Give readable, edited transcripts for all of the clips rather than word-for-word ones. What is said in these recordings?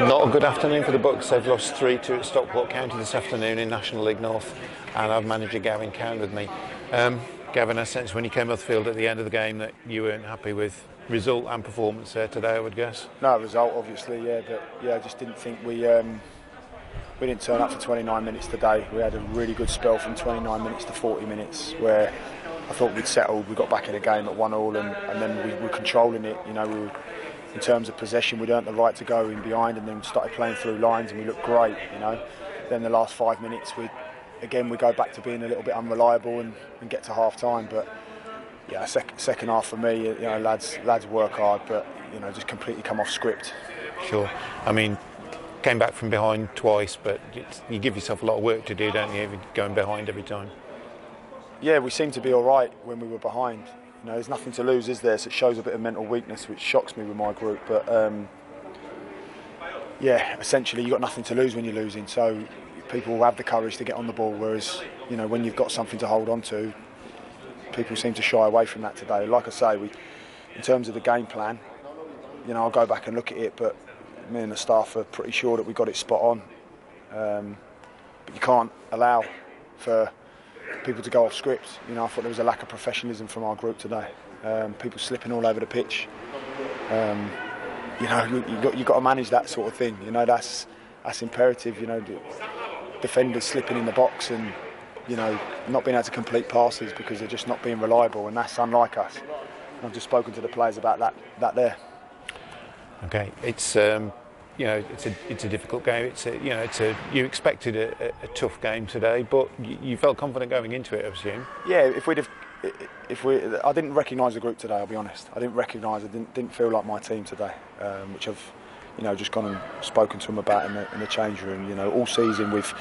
Not a good afternoon for the Bucks. They've lost 3-2 at Stockport County this afternoon in National League North, and I've manager Gavin Cowan with me. Gavin, I sense when you came off the field at the end of the game that you weren't happy with result and performance there today, I would guess. No, result obviously, yeah, but I just didn't think we didn't turn up for 29 minutes today. We had a really good spell from 29 minutes to 40 minutes where I thought we'd settled. We got back in the game at 1-1 and then we were controlling it. You know, we were, in terms of possession, we'd earned the right to go in behind and then started playing through lines and we looked great. You know, then the last 5 minutes we go back to being a little bit unreliable and get to half time. But yeah, second half for me, you know, lads work hard, but you know, just completely come off script. Sure. I mean, came back from behind twice, but you give yourself a lot of work to do, don't you, going behind every time? Yeah, we seemed to be all right when we were behind. You know, there's nothing to lose, is there? So it shows a bit of mental weakness, which shocks me with my group. But yeah, essentially you've got nothing to lose when you're losing. So people will have the courage to get on the ball, whereas, you know, when you've got something to hold on to, people seem to shy away from that today. Like I say, in terms of the game plan, you know, I'll go back and look at it, but me and the staff are pretty sure that we got it spot on. But you can't allow for people to go off script. You know, I thought there was a lack of professionalism from our group today. People slipping all over the pitch. You know, you've got to manage that sort of thing. You know, that's imperative. You know, defenders slipping in the box and, you know, not being able to complete passes because they're just not being reliable, and that's unlike us. And I've just spoken to the players about that there. Okay, it's you know, it's a difficult game. You expected a tough game today, but you felt confident going into it, I assume. Yeah, I didn't recognise the group today. I'll be honest. I didn't feel like my team today, which I've, you know, just gone and spoken to them about in the change room. You know, all season we've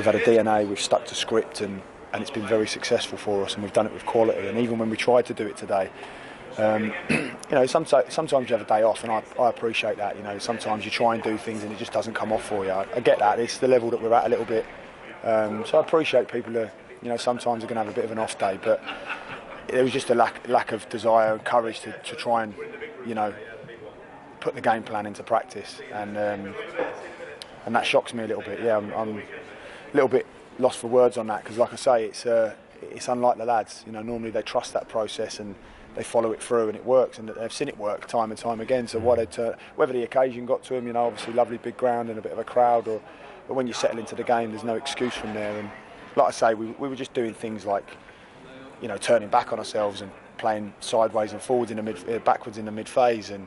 had a DNA. We've stuck to script, and it's been very successful for us, and we've done it with quality. And even when we tried to do it today. You know, sometimes you have a day off, and I appreciate that. You know, sometimes you try and do things and it just doesn't come off for you. I get that. It's the level that we're at a little bit. So I appreciate people who, you know, sometimes are going to have a bit of an off day, but there was just a lack of desire and courage to try and, you know, put the game plan into practice, and that shocks me a little bit. Yeah, I'm a little bit lost for words on that because, like I say, it's unlike the lads. You know, normally they trust that process and they follow it through and it works, and they've seen it work time and time again. So whether the occasion got to them, you know, obviously lovely big ground and a bit of a crowd, but when you settle into the game, there's no excuse from there. And like I say, we were just doing things like, you know, turning back on ourselves and playing sideways and forwards backwards in the mid phase, and,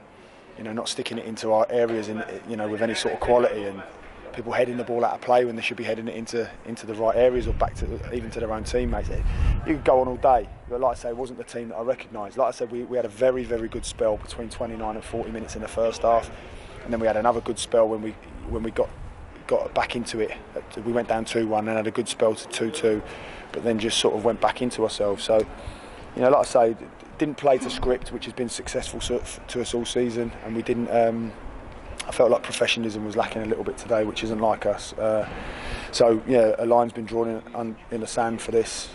you know, not sticking it into our areas you know, with any sort of quality, and people heading the ball out of play when they should be heading it into the right areas or back to even to their own teammates. You could go on all day, but like I say, it wasn't the team that I recognised. Like I said, we had a very, very good spell between 29 and 40 minutes in the first half, and then we had another good spell when we got back into it. We went down 2-1 and had a good spell to 2-2, but then just sort of went back into ourselves. So, you know, like I say, didn't play to script, which has been successful to us all season, and we didn't. I felt like professionalism was lacking a little bit today, which isn't like us. So yeah, a line's been drawn in the sand for this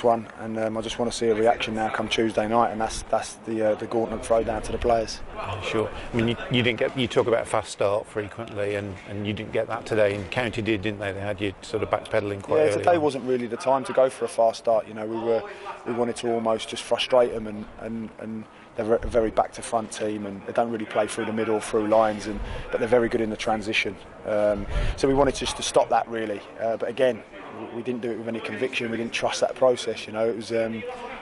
one, and I just want to see a reaction now come Tuesday night, and that's the gauntlet throw down to the players. Sure. I mean, you talk about a fast start frequently, and you didn't get that today. And County did, didn't they? They had you sort of backpedaling quite early. Yeah, today wasn't really the time to go for a fast start. You know, we wanted to almost just frustrate them, and they're a very back to front team, and they don't really play through the middle, through lines, but they're very good in the transition. So we wanted just to stop that really, but again, we didn't do it with any conviction. We didn't trust that process. You know, it was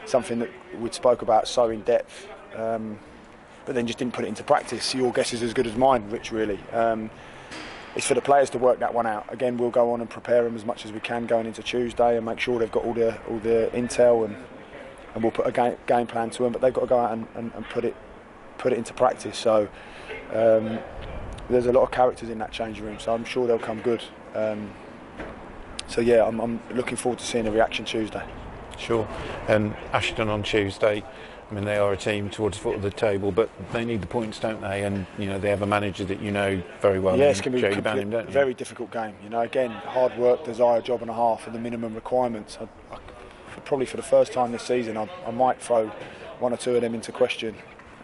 something that we'd spoke about so in depth, but then just didn't put it into practice. Your guess is as good as mine, Rich. Really, it's for the players to work that one out. Again, we'll go on and prepare them as much as we can going into Tuesday and make sure they've got all the intel, and we'll put a game plan to them, but they've got to go out and put it into practice. So there's a lot of characters in that changing room, so I'm sure they'll come good. So yeah, I'm looking forward to seeing the reaction Tuesday. Sure. Ashton on Tuesday, I mean, they are a team towards the foot of the table, but they need the points, don't they? And, you know, they have a manager that you know very well. Yeah, it's going to be a very difficult game. You know, again, hard work, desire, job and a half are the minimum requirements. Probably for the first time this season, I might throw one or two of them into question.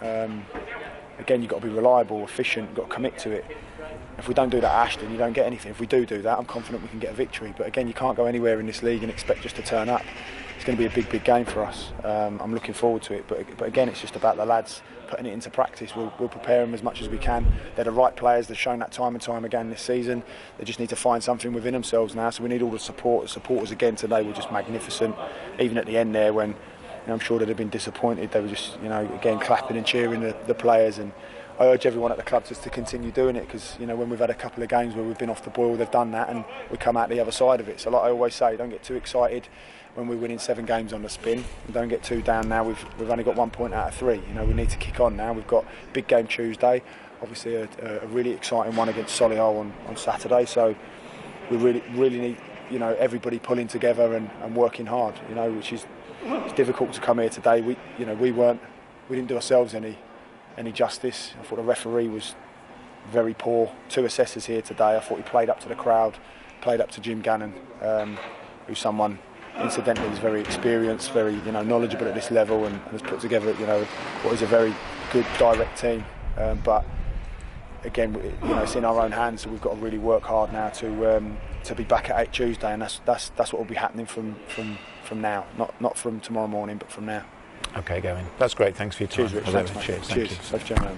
Again, you've got to be reliable, efficient, you've got to commit to it. if we don't do that at Ashton, you don't get anything. If we do that, I'm confident we can get a victory. But again, you can't go anywhere in this league and expect just to turn up. It's going to be a big game for us. I'm looking forward to it. But again, it's just about the lads putting it into practice. We'll prepare them as much as we can. They're the right players. They've shown that time and time again this season. They just need to find something within themselves now. So we need all the support. The supporters again today were just magnificent. Even at the end there, when I'm sure they'd have been disappointed, they were just again clapping and cheering the players. And I urge everyone at the club just to continue doing it, because when we've had a couple of games where we've been off the boil, they've done that and we come out the other side of it. So like I always say, don't get too excited when we're winning 7 games on the spin, and don't get too down now. We've only got 1 point out of 3. We need to kick on now. We've got big game Tuesday, obviously a really exciting one against Solihull on Saturday. So we really need everybody pulling together and working hard. Which is it's difficult to come here today. We didn't do ourselves any justice. I thought the referee was very poor. 2 assessors here today. I thought he played up to the crowd, played up to Jim Gannon, who's someone incidentally is very experienced, very knowledgeable at this level, and has put together what is a very good direct team. But again, it's in our own hands, so we've got to really work hard now to be back at 8 Tuesday, and that's what will be happening from now, not from tomorrow morning, but from now. Okay, Gavin. That's great. Thanks for your time. Cheers, Rich. Thanks, mate. Cheers. Cheers. Safe journey.